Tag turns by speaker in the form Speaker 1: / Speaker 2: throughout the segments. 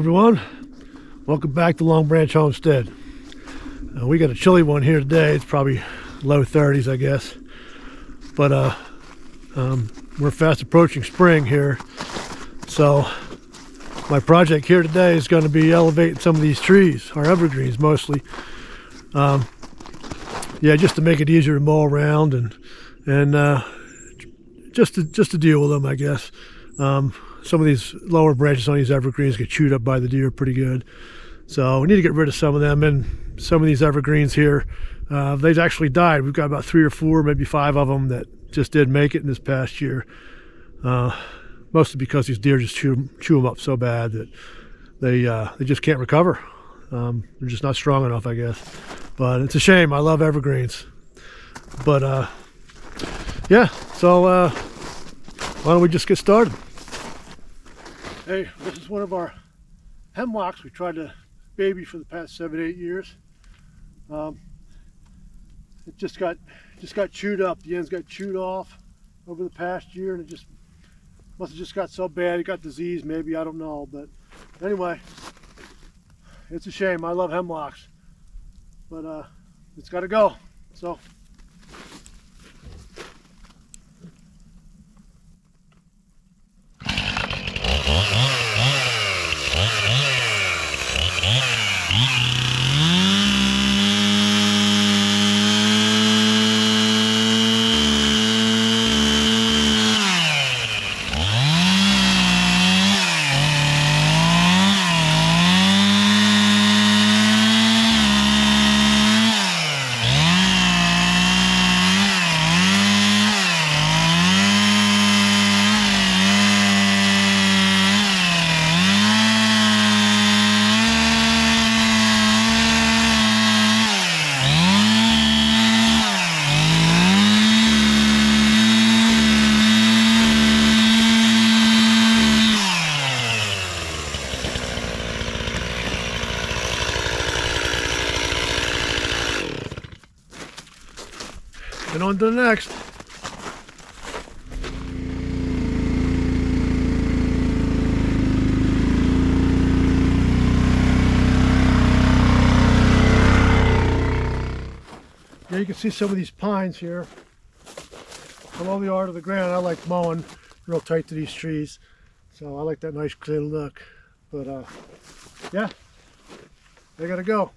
Speaker 1: everyone, welcome back to Long Branch Homestead. We got a chilly one here today. It's probably low 30s, I guess, but we're fast approaching spring here, so my project here today is going to be elevating some of these trees, our evergreens mostly. Yeah, just to make it easier to mow around and just to deal with them, I guess. Some of these lower branches on these evergreens get chewed up by the deer pretty good, so we need to get rid of some of them. And some of these evergreens here, they've actually died. We've got about 3 or 4, maybe 5 of them that just didn't make it in this past year, mostly because these deer just chew them up so bad that they just can't recover. They're just not strong enough, I guess. But it's a shame. I love evergreens. But yeah, so why don't we just get started? Hey, this is one of our hemlocks we tried to baby for the past 7-8 years. It just got chewed up. The ends got chewed off over the past year, and it just must have just got so bad it got diseased, maybe, I don't know. But anyway, it's a shame. I love hemlocks, but it's got to go. So and on to the next. Yeah, you can see some of these pines here. Below the art of the ground, I like mowing real tight to these trees, so I like that nice clear look. But yeah, they gotta go.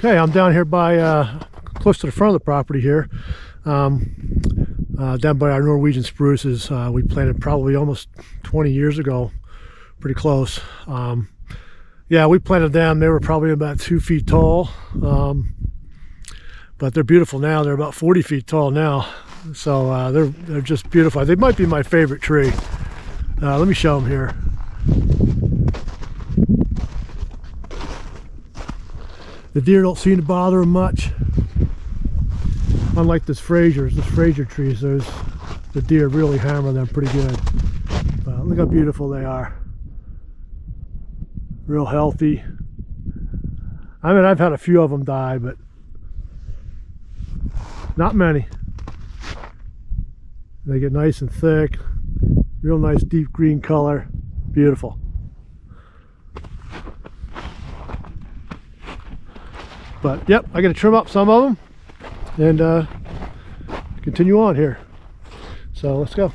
Speaker 1: Okay, I'm down here by close to the front of the property here, down by our Norwegian spruces. We planted probably almost 20 years ago, pretty close. Yeah, we planted them. They were probably about 2 feet tall, but they're beautiful now. They're about 40 feet tall now, so they're just beautiful. They might be my favorite tree. Let me show them here. The deer don't seem to bother them much, unlike this Fraser trees. The deer really hammer them pretty good. But look how beautiful they are. Real healthy. I mean, I've had a few of them die, but not many. They get nice and thick, real nice deep green color. Beautiful. But yep, I got to trim up some of them and continue on here. So let's go.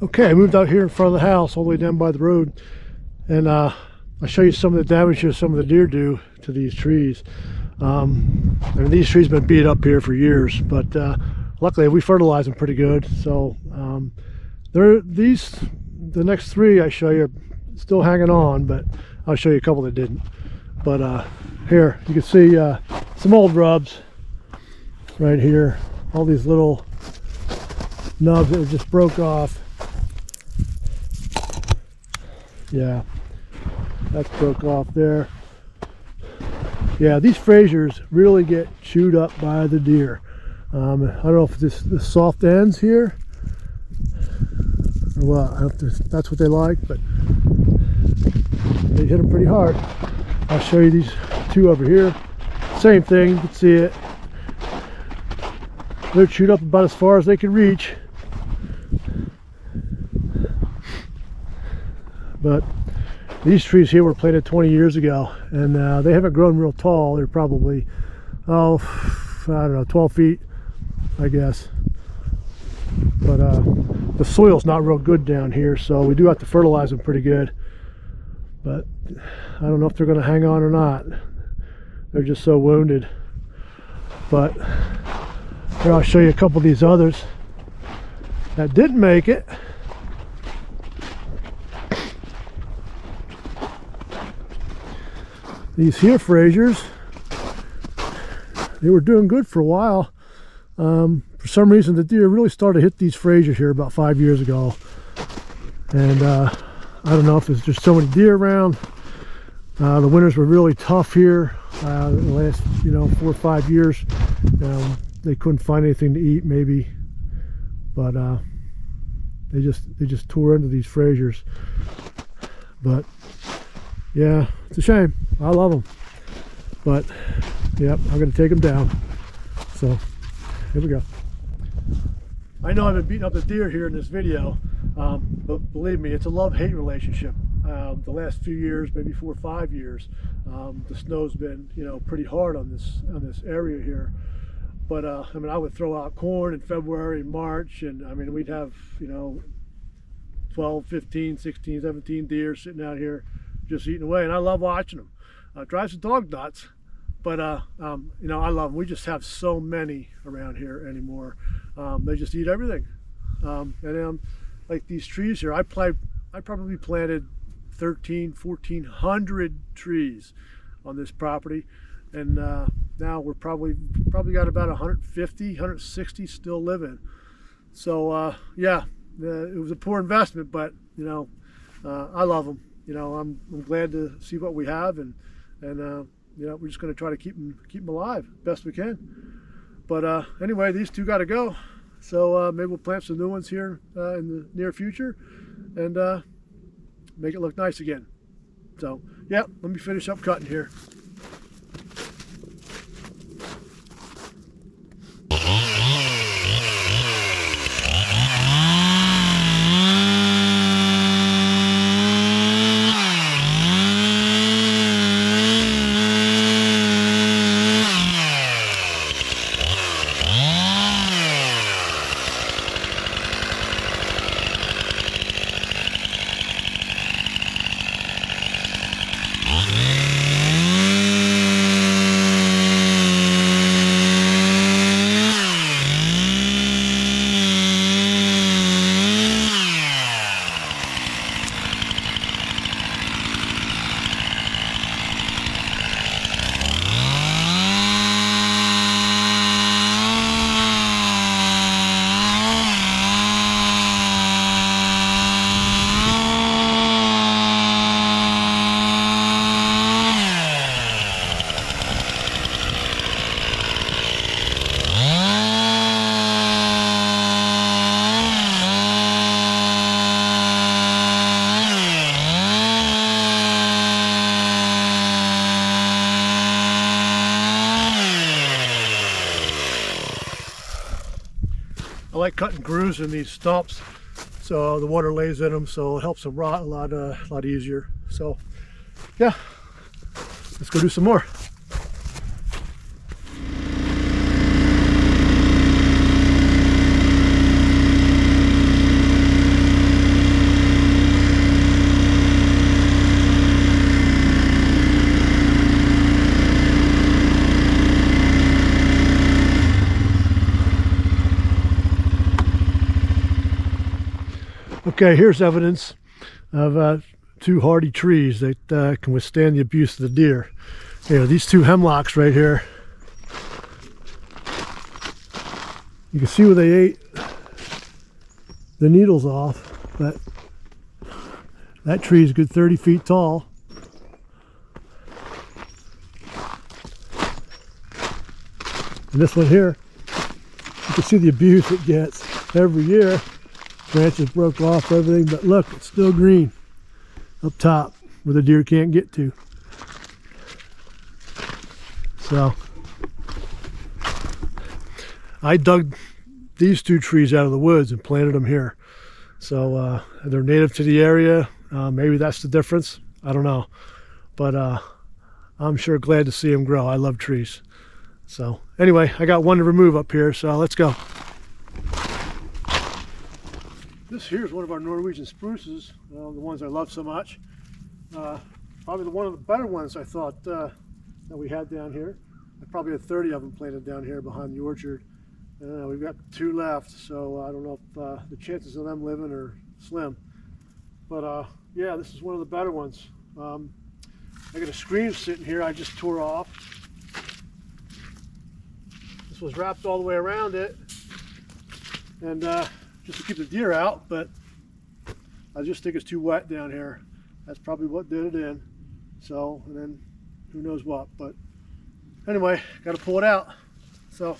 Speaker 1: Okay, I moved out here in front of the house, all the way down by the road, and I'll show you some of the damage that some of the deer do to these trees. I mean, these trees have been beat up here for years, but luckily we fertilize them pretty good. So the next three I show you are still hanging on, but I'll show you a couple that didn't. But here you can see some old rubs right here, all these little nubs that just broke off. Yeah, that's broke off there. Yeah, these Frasers really get chewed up by the deer. I don't know if this the soft ends here or what. I don't know if that's what they like, but they hit them pretty hard. I'll show you these two over here. Same thing, you can see it. They're chewed up about as far as they can reach. But These trees here were planted 20 years ago, and they haven't grown real tall. They're probably, oh, I don't know, 12 feet, I guess. But the soil's not real good down here, so we do have to fertilize them pretty good. But I don't know if they're going to hang on or not. They're just so wounded. But here, I'll show you a couple of these others that didn't make it. These here Frasers, they were doing good for a while. For some reason, the deer really started to hit these Frasers here about 5 years ago. And I don't know if there's just so many deer around. The winters were really tough here. The last, 4 or 5 years, they couldn't find anything to eat, maybe. But they just tore into these Frasers. But yeah, it's a shame. I love them, but yep, I'm going to take them down. So here we go. I know I've been beating up the deer here in this video, but believe me, it's a love-hate relationship. The last few years, maybe 4 or 5 years, the snow's been pretty hard on this area here. But I mean, I would throw out corn in February, March, and I mean, we'd have 12, 15, 16, 17 deer sitting out here just eating away, and I love watching them. Drives the dog nuts, but I love them. We just have so many around here anymore. They just eat everything. And like these trees here, I probably planted 1,400 trees on this property, and now we're probably got about 150, 160 still living. So yeah, it was a poor investment, but I love them. I'm glad to see what we have, and we're just going to try to keep them alive best we can. But anyway, these two got to go, so maybe we'll plant some new ones here in the near future and make it look nice again. So yeah, let me finish up cutting here. I like cutting grooves in these stumps, so the water lays in them, so it helps them rot a lot easier. So yeah, let's go do some more. Okay, here's evidence of two hardy trees that can withstand the abuse of the deer. These two hemlocks right here. You can see where they ate the needles off, but that tree is a good 30 feet tall. And this one here, you can see the abuse it gets every year. Branches broke off, everything, but look, it's still green up top where the deer can't get to. So I dug these two trees out of the woods and planted them here. So they're native to the area. Maybe that's the difference. I don't know. But I'm sure glad to see them grow. I love trees. So anyway, I got one to remove up here, so let's go. This here is one of our Norwegian spruces, the ones I love so much. Probably one of the better ones I thought that we had down here. I probably had 30 of them planted down here behind the orchard. We've got 2 left, so I don't know if the chances of them living are slim. But yeah, this is one of the better ones. I got a screen sitting here I just tore off. This was wrapped all the way around it, and just to keep the deer out, but I just think it's too wet down here. That's probably what did it in. So, and then who knows what, but anyway, got to pull it out. So.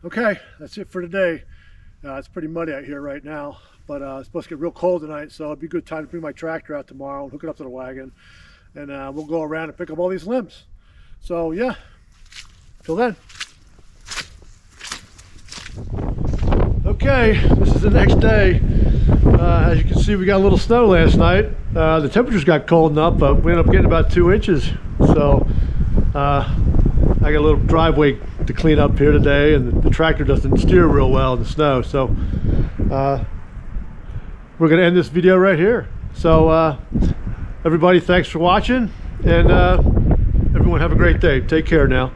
Speaker 1: Okay, that's it for today. It's pretty muddy out here right now, but it's supposed to get real cold tonight, so it'd be a good time to bring my tractor out tomorrow and hook it up to the wagon, and we'll go around and pick up all these limbs. So yeah, till then. Okay, this is the next day. As you can see, we got a little snow last night. The temperatures got cold enough, but we ended up getting about 2 inches. So I got a little driveway to clean up here today, and the tractor doesn't steer real well in the snow. So we're going to end this video right here. So everybody, thanks for watching, and everyone have a great day. Take care now.